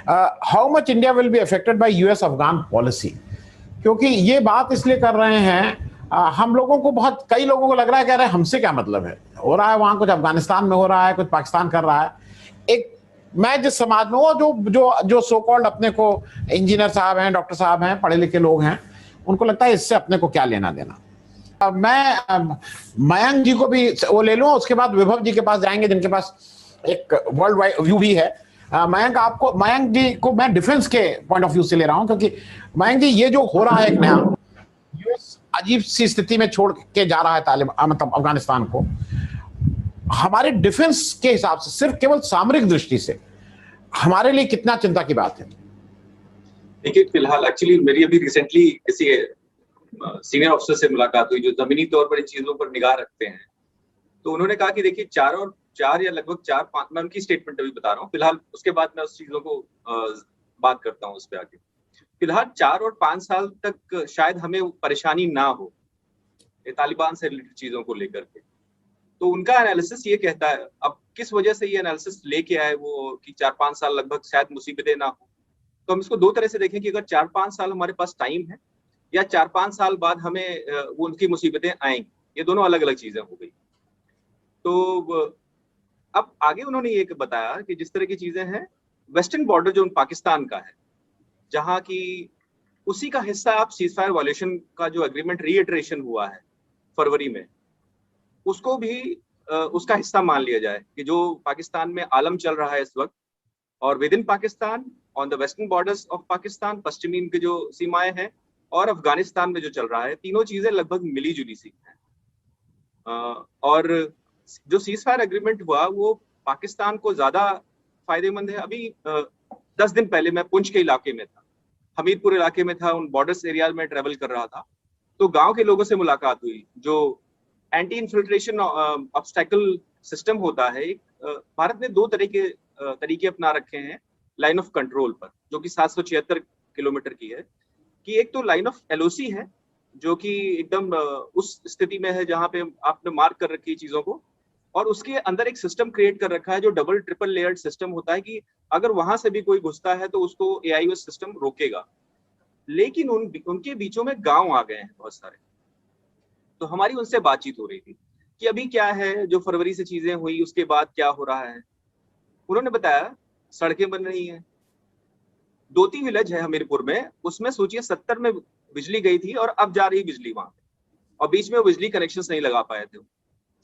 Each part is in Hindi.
How much India will be affected by US Afghan policy, क्योंकि ये बात इसलिए कर रहे हैं, हम लोगों को बहुत, कई लोगों को लग रहा है कि अरे हमसे क्या मतलब है, हो रहा है वहां कुछ अफगानिस्तान में हो रहा है, कुछ पाकिस्तान कर रहा है। एक, मैं जिस समाज में, वो जो जो जो सो कॉल्ड अपने को इंजीनियर साहब हैं, डॉक्टर साहब हैं, पढ़े लिखे लोग हैं, उनको लगता है इससे अपने को क्या लेना देना। मैं मयंक जी को भी वो ले लूं, उसके बाद विभव जी के पास जाएंगे जिनके पास एक वर्ल्ड वाइड व्यू भी है। मयंक जी को मैं डिफेंस के पॉइंट ऑफ व्यू से ले रहा हूं, क्योंकि मयंक जी ये जो हो रहा है एक नया यूएस अजीब सी स्थिति में छोड़ के जा रहा है तालिबान, मतलब अफगानिस्तान को, हमारे डिफेंस के हिसाब से, सिर्फ केवल सामरिक दृष्टि से हमारे लिए कितना चिंता की बात है? देखिए, फिलहाल एक्चुअली मेरी अभी रिसेंटली किसी सीनियर ऑफिसर से मुलाकात हुई जो जमीनी तौर पर इन चीजों पर निगाह रखते हैं। तो उन्होंने कहा कि देखिए, चार या लगभग 4-5, मैं उनकी स्टेटमेंट अभी बता रहा हूँ फिलहाल, उसके बाद मैं उस चीजों को बात करता हूँ उस पर आगे। फिलहाल 4 और 5 साल तक शायद हमें परेशानी ना हो तालिबान से रिलेटेड चीजों को लेकर के। तो उनका एनालिसिस ये कहता है, अब किस वजह से ये एनालिसिस लेके आए वो कि 4-5 साल लगभग शायद मुसीबतें ना हो, तो हम इसको दो तरह से देखें कि अगर 4-5 साल हमारे पास टाइम है या 4-5 साल बाद हमें वो उनकी मुसीबतें आएंगी, ये दोनों अलग अलग चीजें हो गई। तो अब आगे उन्होंने ये बताया कि जिस तरह की चीजें हैं, वेस्टर्न बॉर्डर जो पाकिस्तान का है, जहां की उसी का हिस्सा आप सीज फायर वायलेशन का जो एग्रीमेंट रीइटरेशन हुआ है फरवरी में, उसको भी उसका हिस्सा मान लिया जाए कि जो पाकिस्तान में आलम चल रहा है इस वक्त, और with in Pakistan on the western borders of Pakistan, पश्चिमी इनके जो सीमाएं हैं, और अफगानिस्तान में जो चल रहा है, तीनों चीजें लगभग मिली जुली सी हैं। और जो सीज फायर एग्रीमेंट हुआ वो पाकिस्तान को ज्यादा फायदेमंद है। अभी 10 दिन पहले मैं पुंछ के इलाके में था, हमीरपुर इलाके में था, उन बॉर्डर्स एरिया में ट्रेवल कर रहा था। तो गांव के लोगों से मुलाकात हुई। जो एंटी इन्फिल्ट्रेशन ऑब्स्टेकल सिस्टम होता है, भारत ने 2 तरीके अपना रखे हैं लाइन ऑफ कंट्रोल पर, जो कि 776 किलोमीटर की है। कि एक तो लाइन ऑफ एलओसी है, जो कि एकदम उस स्थिति में है जहां पे आपने मार्क कर रखी है चीजों को, और उसके अंदर एक सिस्टम क्रिएट कर रखा है जो डबल ट्रिपल लेयर्ड सिस्टम होता है कि अगर वहां से भी कोई घुसता है तो उसको एआईओएस सिस्टम रोकेगा। लेकिन उनके बीचों में गांव आ गए हैं बहुत सारे। तो हमारी उनसे बातचीत हो रही थी कि अभी क्या है, जो फरवरी से चीजें हुई उसके बाद क्या हो रहा है। उन्होंने बताया सड़कें बन रही हैं। 2-3 विलेज है हमीरपुर में, उसमें सोचिए 70 में बिजली गई थी और अब जा रही बिजली वहां पे, और बीच में वो बिजली कनेक्शन नहीं लगा पाए थे।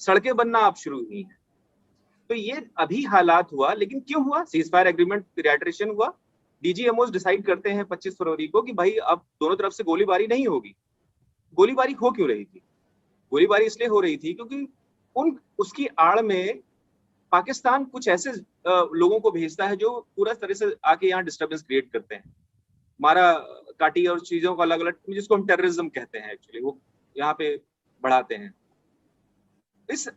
सड़कें बनना अब शुरू हुई है। तो ये अभी हालात हुआ, लेकिन क्यों हुआ? सीज फायर एग्रीमेंट रिएटरेशन हुआ। डीजीएमओस डिसाइड करते हैं 25 फरवरी को कि भाई अब दोनों तरफ से गोलीबारी नहीं होगी। गोलीबारी हो क्यों रही थी? गोलीबारी इसलिए हो रही थी क्योंकि उसकी आड़ में पाकिस्तान कुछ ऐसे लोगों को भेजता है जो पूरा तरह से आके यहाँ डिस्टर्बेंस क्रिएट करते हैं, मारा काटी और चीजों को अलग अलग, जिसको हम टेररिज्म कहते हैं एक्चुअली, वो यहाँ पे बढ़ाते हैं। इस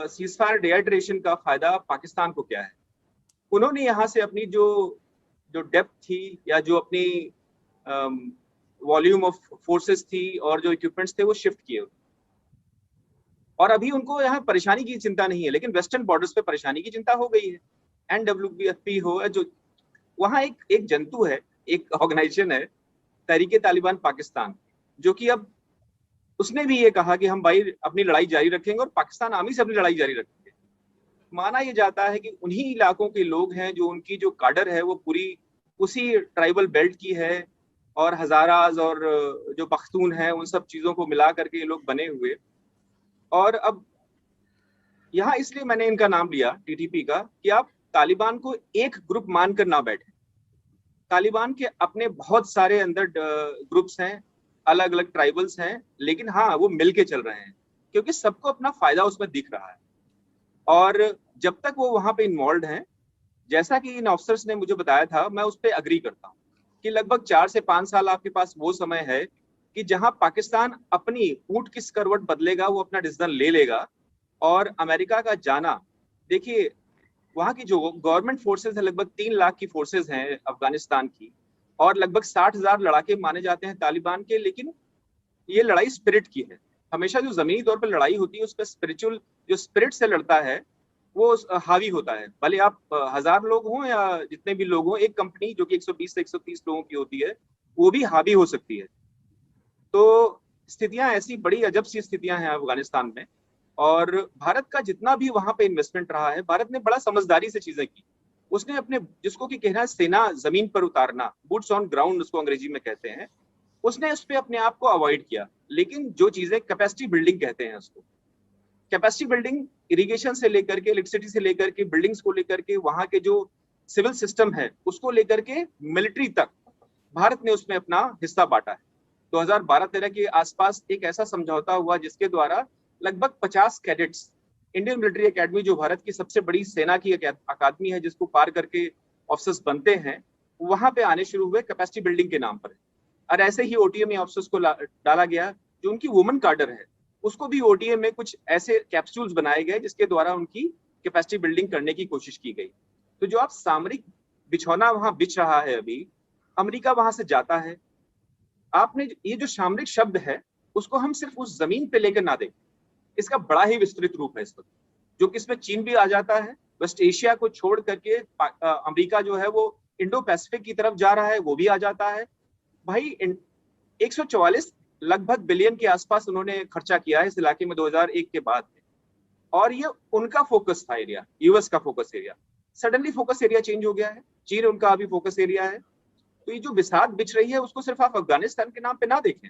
सीज फायर डिहाइड्रेशन का फायदा पाकिस्तान को क्या है? उन्होंने यहाँ से अपनी जो डेप्थ थी या जो अपनी वॉल्यूम ऑफ फोर्सेस थी और जो इक्विपमेंट्स थे वो शिफ्ट किए, और अभी उनको यहाँ परेशानी की चिंता नहीं है, लेकिन वेस्टर्न बॉर्डर्स पे परेशानी की चिंता हो गई है। एनडब्ल्यूपी हो, जो वहाँ एक जंतु है, एक ऑर्गेनाइजेशन है तहरीके तालिबान पाकिस्तान, जो कि अब उसने भी ये कहा कि हम भाई अपनी लड़ाई जारी रखेंगे और पाकिस्तान आर्मी से अपनी लड़ाई जारी रखेंगे। माना यह जाता है कि उन्हीं इलाकों के लोग हैं जो उनकी जो काडर है वो पूरी उसी ट्राइबल बेल्ट की है, और हजाराज और जो पख्तून है उन सब चीजों को मिला करके ये लोग बने हुए। और अब यहाँ इसलिए मैंने इनका नाम लिया टीटीपी का कि आप तालिबान को एक ग्रुप मानकर ना बैठे। तालिबान के अपने बहुत सारे अंदर ग्रुप्स हैं, अलग अलग ट्राइबल्स हैं, लेकिन हाँ वो मिलके चल रहे हैं क्योंकि सबको अपना फायदा उसमें दिख रहा है। और जब तक वो वहां पे इन्वॉल्व हैं, जैसा कि इन ऑफिसर्स ने मुझे बताया था, मैं उस पर अग्री करता हूँ कि लगभग 4 से 5 साल आपके पास वो समय है कि जहां पाकिस्तान अपनी ऊंट किस करवट बदलेगा वो अपना डिसीजन ले लेगा। और अमेरिका का जाना, देखिए वहां की जो गवर्नमेंट फोर्सेस है, लगभग 3 लाख की फोर्सेस हैं अफगानिस्तान की, और लगभग 60,000 लड़ाके माने जाते हैं तालिबान के। लेकिन ये लड़ाई स्पिरिट की है। हमेशा जो जमीनी तौर पर लड़ाई होती है उस पर स्पिरिचुअल जो स्पिरिट से लड़ता है वो हावी होता है। भले आप 1000 लोग हों या जितने भी लोग हों, एक कंपनी जो कि 120 से 130 लोगों की होती है वो भी हावी हो सकती है। तो स्थितियां ऐसी बड़ी अजब सी स्थितियां हैं अफगानिस्तान में। और भारत का जितना भी वहां पे इन्वेस्टमेंट रहा है, भारत ने बड़ा समझदारी से चीजें की। उसने अपने, जिसको कि कहना है सेना जमीन पर उतारना, बूट्स ऑन ग्राउंड उसको अंग्रेजी में कहते हैं, उसने उस पर अपने आप को अवॉइड किया। लेकिन जो चीजें कैपेसिटी बिल्डिंग कहते हैं उसको, कैपेसिटी बिल्डिंग इरिगेशन से लेकर के, इलेक्ट्रिसिटी से लेकर के, बिल्डिंग्स को लेकर के, वहां के जो सिविल सिस्टम है उसको लेकर के मिलिट्री तक, भारत ने उसमें अपना हिस्सा बांटा है। 2012-13 के आसपास एक ऐसा समझौता हुआ जिसके द्वारा लगभग 50 कैडेट्स, इंडियन मिलिट्री एकेडमी जो भारत की सबसे बड़ी सेना की अकादमी है जिसको पार करके ऑफिसर्स बनते हैं, वहां पे आने शुरू हुए कैपेसिटी बिल्डिंग के नाम पर। और ऐसे ही ओटीए में ऑफिसर्स को डाला गया। जो उनकी वुमेन कार्डर है उसको भी ओटीए में कुछ ऐसे कैप्सूल्स बनाए गए जिसके द्वारा उनकी कैपेसिटी बिल्डिंग करने की कोशिश की गई। तो जो आप सामरिक बिछौना वहां बिछ रहा है अभी, अमेरिका वहां से जाता है। आपने ये जो सामरिक शब्द है उसको हम सिर्फ उस जमीन पे लेकर ना देखें, इसका बड़ा ही विस्तृत रूप है इस वक्त, जो कि इसमें चीन भी आ जाता है। वेस्ट एशिया को छोड़ करके अमेरिका जो है वो इंडो पैसिफिक की तरफ जा रहा है, वो भी आ जाता है। भाई 144 लगभग बिलियन के आसपास उन्होंने खर्चा किया है इस इलाके में 2001 के बाद में। और ये उनका फोकस था एरिया, यूएस का focus area. Suddenly focus area change हो गया है, चीन उनका अभी फोकस एरिया है। तो ये जो विसात बिछ रही है उसको सिर्फ आप अफगानिस्तान के नाम पे ना देखें,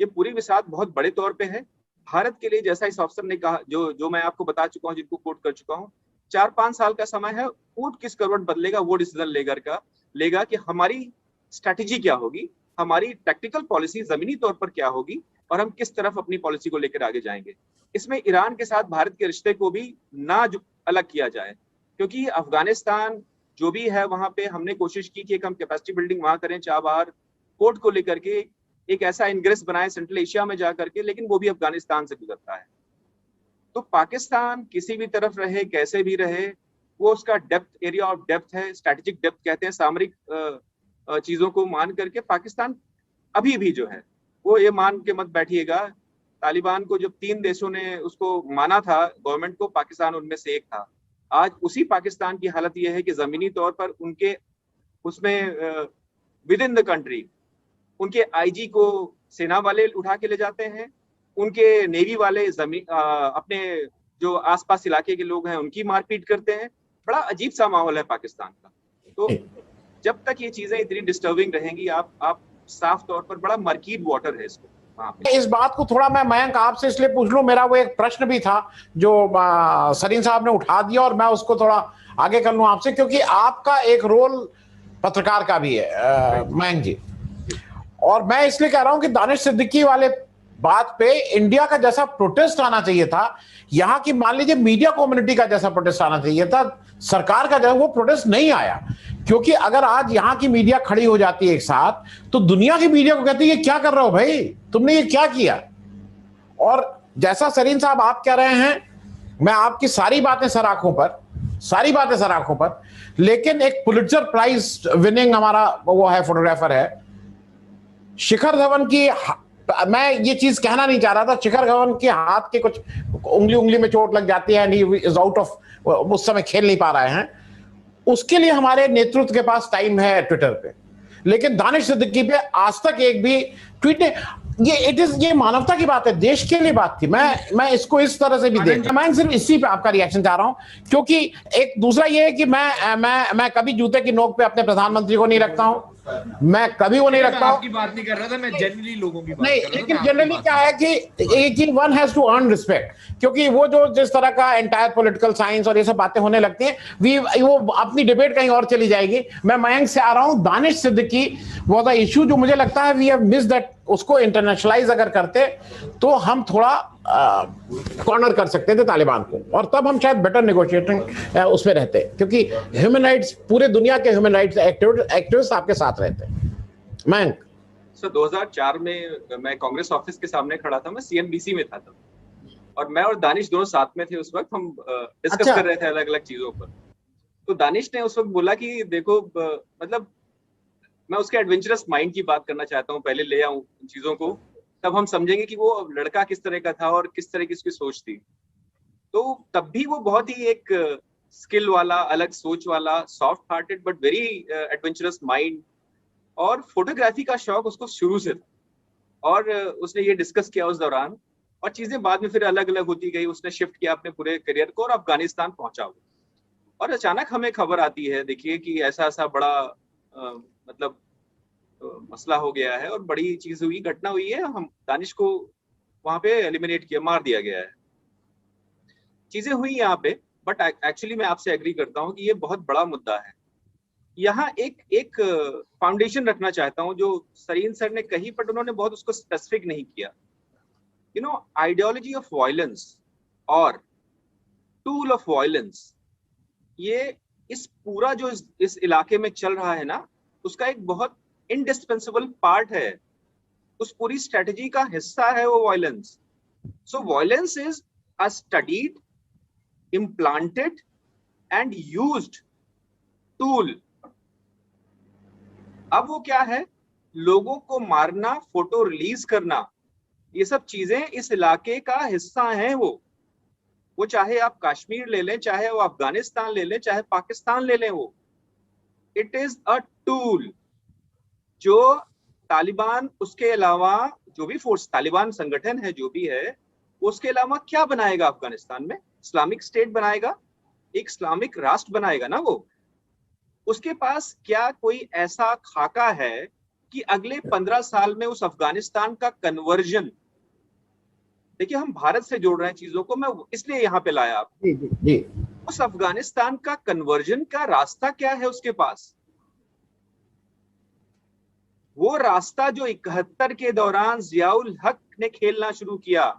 ये पूरी विसात बहुत बड़े तौर पे है भारत के लिए। जैसा इस अफसर ने कहा, जो मैं आपको बता चुका हूँ, जिनको कोट कर चुका हूँ, 4-5 साल का समय है। ऊंट किस करवट बदलेगा वो डिसीजन लेगा कि हमारी स्ट्रैटेजी क्या होगी, हमारी टैक्टिकल पॉलिसी जमीनी तौर पर क्या होगी, और हम किस तरफ अपनी पॉलिसी को लेकर आगे जाएंगे। इसमें ईरान के साथ भारत के रिश्ते को भी ना अलग किया जाए, क्योंकि अफगानिस्तान जो भी है वहां पे हमने कोशिश की कि हम कैपेसिटी बिल्डिंग वहां करें, चाबहार पोर्ट को लेकर के एक ऐसा इंग्रेस बनाए सेंट्रल एशिया में जाकर के, लेकिन वो भी अफगानिस्तान से गुजरता है। तो पाकिस्तान किसी भी तरफ रहे, कैसे भी रहे, वो उसका डेप्थ, एरिया ऑफ डेप्थ है, स्ट्रैटेजिक डेप्थ कहते हैं, सामरिक चीजों को मान करके पाकिस्तान अभी भी जो है वो ये मान के मत बैठिएगा। तालिबान को जब 3 देशों ने उसको माना था गवर्नमेंट को, पाकिस्तान उनमें से एक था। आज उसी पाकिस्तान की हालत यह है कि जमीनी तौर पर उनके उसमें विद इन द कंट्री उनके आईजी को सेना वाले उठा के ले जाते हैं, उनके नेवी वाले अपने जो आसपास इलाके के लोग हैं उनकी मारपीट करते हैं। बड़ा अजीब सा माहौल है पाकिस्तान का। तो जब तक ये चीजें इतनी डिस्टर्बिंग रहेंगी, आप साफ तौर पर, बड़ा मर्कीड वाटर है इसको। इस बात को थोड़ा मैं मयंक आपसे इसलिए पूछ लूं, मेरा वो एक प्रश्न भी था जो सरीन साहब ने उठा दिया, और मैं उसको थोड़ा आगे कर लूं आपसे, क्योंकि आपका एक रोल पत्रकार का भी है मयंक जी। और मैं इसलिए कह रहा हूं कि दानिश सिद्दीकी वाले बात पे इंडिया का जैसा प्रोटेस्ट आना चाहिए था, यहां की मान लीजिए मीडिया कम्युनिटी का जैसा प्रोटेस्ट आना चाहिए था, सरकार का जैसा वो प्रोटेस्ट नहीं आया। क्योंकि अगर आज यहां की मीडिया खड़ी हो जाती है एक साथ, तो दुनिया की मीडिया को कहती है ये क्या कर रहे हो भाई, तुमने ये क्या किया। और जैसा सरीन साहब आप कह रहे हैं, मैं आपकी सारी बातें सर आंखों पर, लेकिन एक पुलित्जर प्राइज विनिंग हमारा वो है, फोटोग्राफर है शिखर धवन की, मैं ये चीज कहना नहीं चाह रहा था, शिखर धवन के हाथ के कुछ उंगली में चोट लग जाती है, ही इज आउट ऑफ, उस समय खेल नहीं पा रहे हैं। उसके लिए हमारे नेतृत्व के पास टाइम है ट्विटर पे, लेकिन दानिश सिद्दीकी पे आज तक एक भी ट्वीट ये मानवता की बात है, देश के लिए बात थी। मैं इसको इस तरह से भी देख, मैं सिर्फ इसी पे आपका रिएक्शन चाह रहा हूं, क्योंकि एक दूसरा ये है कि मैं कभी जूते की नोक पे अपने प्रधानमंत्री को नहीं रखता हूं, मैं कभी वो नहीं रखता हूं। आपकी बात नहीं कर रहा था, मैं जनरली लोगों की बात नहीं, कर रहा था। लेकिन जनरली क्या है कि one has to earn respect, क्योंकि वो जो जिस तरह का एंटायर पॉलिटिकल साइंस और ये सब बातें होने लगती हैं, वो अपनी डिबेट कहीं और चली जाएगी। मैं मयंक से आ रहा हूं, Danish Siddiqui was a issue जो मुझे लगता है वी हैव मिस्ड दैट। उसको इंटरनेशनलाइज अगर करते तो हम थोड़ा कॉर्नर कर सकते थे तालिबान को, और तब हम शायद बेटर नेगोशिएटिंग उसमें रहते, क्योंकि ह्यूमन राइट्स, पूरे दुनिया के ह्यूमन राइट्स एक्टिविस्ट आपके साथ रहते। मयंक सर, 2004 में मैं कांग्रेस ऑफिस के सामने खड़ा था, मैं सीएनबीसी में था तब, और मैं और दानिश दोनों साथ में थे उस वक्त। हम डिस्कस कर रहे थे अलग अलग चीजों पर। तो दानिश ने उस वक्त बोला कि देखो, मतलब मैं उसके एडवेंचरस माइंड की बात करना चाहता हूँ, पहले ले आऊं चीजों को, तब हम समझेंगे कि वो लड़का किस तरह का था और किस तरह की उसकी सोच थी। तो तब भी वो बहुत ही एक स्किल वाला, अलग सोच वाला, soft hearted but very adventurous mind, और फोटोग्राफी का शौक उसको शुरू से था। और उसने ये डिस्कस किया उस दौरान, और चीजें बाद में फिर अलग अलग होती गई। उसने शिफ्ट किया अपने पूरे करियर को और अफगानिस्तान पहुंचा वो। और अचानक हमें खबर आती है, देखिए, कि ऐसा ऐसा बड़ा मतलब मसला हो गया है और बड़ी चीज हुई, घटना हुई है, हम दानिश को वहां पे एलिमिनेट किया, मार दिया गया है। चीजें हुई यहाँ पे, बट एक्चुअली मैं आपसे एग्री करता हूँ कि ये बहुत बड़ा मुद्दा है। यहाँ एक एक फाउंडेशन रखना चाहता हूँ जो सरीन सर ने कही, बट उन्होंने बहुत उसको स्पेसिफिक नहीं किया। आइडियोलॉजी ऑफ वायलेंस और टूल ऑफ वायलेंस, ये इस पूरा जो इस इलाके में चल रहा है ना, उसका एक बहुत इंडिस्पेंसिबल पार्ट है। उस पूरी स्ट्रेटजी का हिस्सा है वो violence. So violence is a studied, implanted and used tool. अब वो क्या है, लोगों को मारना, फोटो रिलीज करना, ये सब चीजें इस इलाके का हिस्सा हैं। वो चाहे आप कश्मीर ले लें, चाहे वो अफगानिस्तान ले लें, चाहे पाकिस्तान ले लें, वो इट इज अ टूल जो तालिबान, उसके अलावा जो भी फोर्स, तालिबान संगठन है जो भी है, उसके अलावा क्या बनाएगा अफगानिस्तान में? इस्लामिक स्टेट बनाएगा, एक इस्लामिक राष्ट्र बनाएगा ना वो। उसके पास क्या कोई ऐसा खाका है कि अगले 15 साल में उस अफगानिस्तान का कन्वर्जन, देखिए हम भारत से जोड़ रहे हैं चीजों को, मैं इसलिए यहाँ पे लाया आप, जी जी जी। उस अफगानिस्तान का कन्वर्जन का रास्ता क्या है उसके पास? वो रास्ता जो 71 के दौरान जियाउल हक ने खेलना शुरू किया।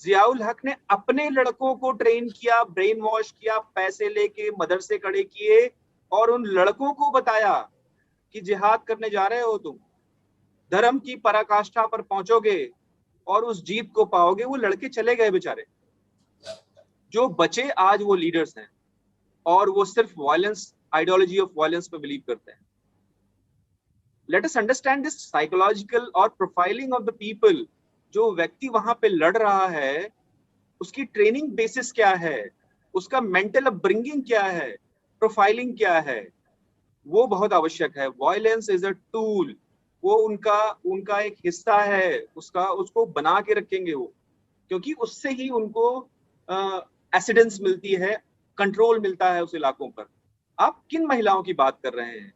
जियाउल हक ने अपने लड़कों को ट्रेन किया, ब्रेन वॉश किया, पैसे लेके मदरसे खड़े किए और उन लड़कों को बताया कि जिहाद करने जा रहे हो तुम, धर्म की पराकाष्ठा पर पहुंचोगे और उस जीत को पाओगे। वो लड़के चले गए बेचारे, जो बचे आज वो लीडर्स हैं और वो सिर्फ वायलेंस, आइडियोलॉजी ऑफ वायलेंस पे बिलीव करते हैं। Let us understand this psychological और प्रोफाइलिंग ऑफ द पीपल। जो व्यक्ति वहां पे लड़ रहा है, उसकी ट्रेनिंग बेसिस क्या है, उसका मेंटल अपब्रिंगिंग क्या है, प्रोफाइलिंग क्या है, वो बहुत आवश्यक है। वायलेंस इज अ टूल, वो उनका उनका एक हिस्सा है, उसको बना के रखेंगे वो, क्योंकि उससे ही उनको एसिडेंस मिलती है, कंट्रोल मिलता है उस इलाकों पर। आप किन महिलाओं की बात कर रहे हैं?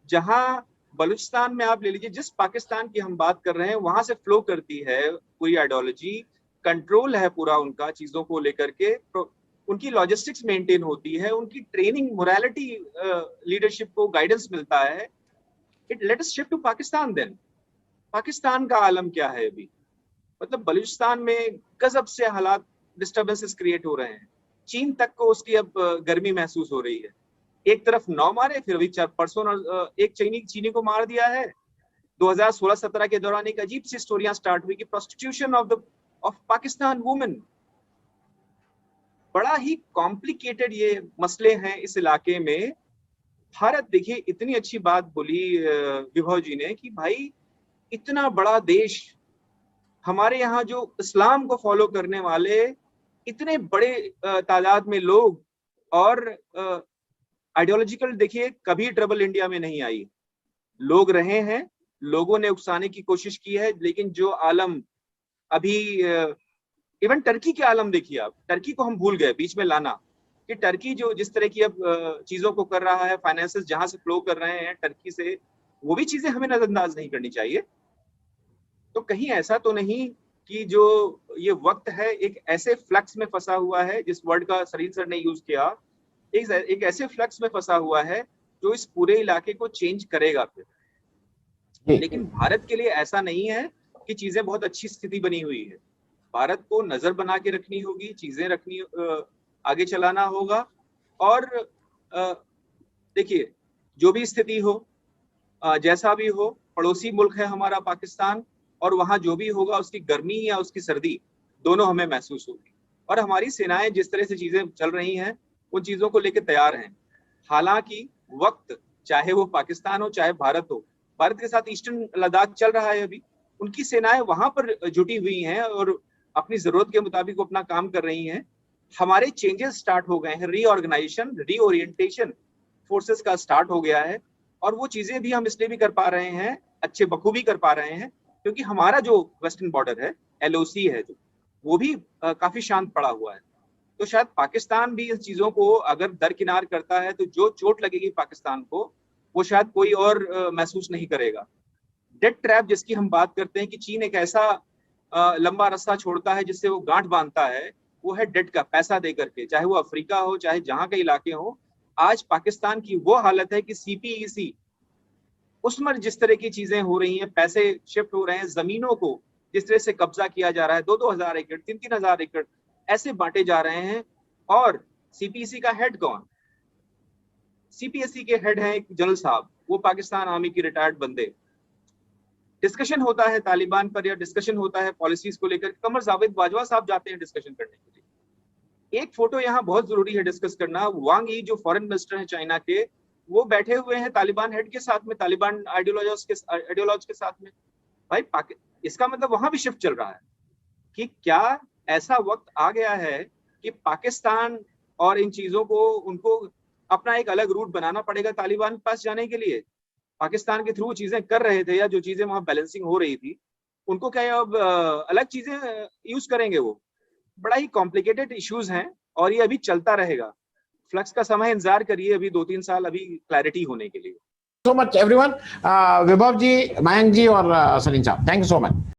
जहां बलूचिस्तान में आप ले लीजिए, जिस पाकिस्तान की हम बात कर रहे हैं, वहां से फ्लो करती है पूरी आइडियोलॉजी, कंट्रोल है पूरा उनका चीजों को लेकर के, उनकी लॉजिस्टिक्स मेंटेन होती है, उनकी ट्रेनिंग, मोरालिटी, लीडरशिप को गाइडेंस मिलता है। It let us shift to Pakistan then. Pakistan का आलम क्या है अभी? मतलब बलूचिस्तान में गजब से हालात, डिस्टर्बेंसेस क्रिएट हो रहे हैं। चीन तक को उसकी अब गर्मी महसूस हो रही है। एक तरफ 9 मारे, फिर अभी परसों एक चीनी को मार दिया है। 2016-17 के दौरान एक अजीब सी स्टोरियां स्टार्ट हुई कि प्रोस्टिट्यूशन ऑफ पाकिस्तान वुमेन। बड़ा ही कॉम्प्लिकेटेड ये मसले हैं इस इलाके में। भारत, देखिए, इतनी अच्छी बात बोली विभव जी ने कि भाई इतना बड़ा देश, हमारे यहाँ जो इस्लाम को फॉलो करने वाले इतने बड़े तादाद में लोग, और आइडियोलॉजिकल, देखिए, कभी ट्रबल इंडिया में नहीं आई। लोग रहे हैं, लोगों ने उकसाने की कोशिश की है, लेकिन जो आलम अभी, इवन टर्की के आलम देखिए आप, टर्की को हम भूल गए बीच में लाना, कि टर्की जो जिस तरह की अब चीजों को कर रहा है, फाइनेंसेस जहां से फ्लो कर रहे हैं टर्की से, वो भी चीजें हमें नजरअंदाज नहीं करनी चाहिए। तो कहीं ऐसा तो नहीं कि जो ये वक्त है एक ऐसे फ्लक्स में फंसा हुआ है, जिस वर्ड का सरीन सर ने यूज किया, एक ऐसे फ्लक्स में फंसा हुआ है जो इस पूरे इलाके को चेंज करेगा फिर। लेकिन भारत के लिए ऐसा नहीं है कि चीजें बहुत अच्छी स्थिति बनी हुई है। भारत को नजर बना के रखनी होगी, चीजें रखनी, आगे चलाना होगा। और देखिए, जो भी स्थिति हो, जैसा भी हो, पड़ोसी मुल्क है हमारा पाकिस्तान, और वहां जो भी होगा उसकी गर्मी या उसकी सर्दी दोनों हमें महसूस होगी। और हमारी सेनाएं जिस तरह से चीजें चल रही हैं, उन चीजों को लेकर तैयार हैं। हालांकि वक्त, चाहे वो पाकिस्तान हो चाहे भारत हो, भारत के साथ ईस्टर्न लद्दाख चल रहा है अभी, उनकी सेनाएं वहां पर जुटी हुई हैं और अपनी जरूरत के मुताबिक अपना काम कर रही हैं। हमारे चेंजेस स्टार्ट हो गए हैं, रीऑर्गेनाइजेशन, रीओरिएंटेशन फोर्सेस का स्टार्ट हो गया है, और वो चीजें भी हम इसलिए भी कर पा रहे हैं, अच्छे बखूबी कर पा रहे हैं, क्योंकि हमारा जो वेस्टर्न बॉर्डर है, LOC है जो, वो भी काफी शांत पड़ा हुआ है। तो शायद पाकिस्तान भी इस चीजों को अगर दरकिनार करता है तो जो चोट लगेगी पाकिस्तान को, वो शायद कोई और महसूस नहीं करेगा। डेट ट्रैप जिसकी हम बात करते हैं कि चीन एक ऐसा लंबा रास्ता छोड़ता है जिससे वो गांठ बांधता है, वो है डेट का, पैसा दे करके, चाहे वो अफ्रीका हो चाहे जहां के इलाके हो। आज पाकिस्तान की वो हालत है कि CPEC उसमें जिस तरह की चीजें हो रही हैं, पैसे शिफ्ट हो रहे हैं, जमीनों को जिस तरह से कब्जा किया जा रहा है, 2-2 हजार एकड़, 3-3 हजार एकड़ ऐसे बांटे जा रहे हैं। और CPEC का हेड कौन? CPSC के हेड हैं एक जनरल साहब, वो पाकिस्तान आर्मी की रिटायर्ड बंदे। डिस्कशन होता है तालिबान पर या डिस्कशन होता है पॉलिसीज को लेकर, कमर जावेद बाजवा साहब जाते हैं डिस्कशन करने के लिए। एक फोटो यहाँ बहुत जरूरी है डिस्कस करना, वांग यी जो फॉरेन मिनिस्टर हैं चाइना के, वो बैठे हुए हैं तालिबान हेड के साथ में, तालिबान आइडियोलॉज के साथ में। भाई इसका मतलब वहां भी शिफ्ट चल रहा है कि क्या ऐसा वक्त आ गया है कि पाकिस्तान और इन चीजों को, उनको अपना एक अलग रूट बनाना पड़ेगा तालिबान के पास जाने के लिए। पाकिस्तान के थ्रू चीजें कर रहे थे या जो चीजें वहां बैलेंसिंग हो रही थी, उनको क्या अब अलग चीजें यूज करेंगे? वो बड़ा ही कॉम्प्लिकेटेड इश्यूज हैं और ये अभी चलता रहेगा। फ्लक्स का समय इंतजार करिए, अभी 2-3 साल अभी क्लैरिटी होने के लिए। So much everyone, विभव जी, मयंक जी और सलीम साहब, थैंक यू सो मच।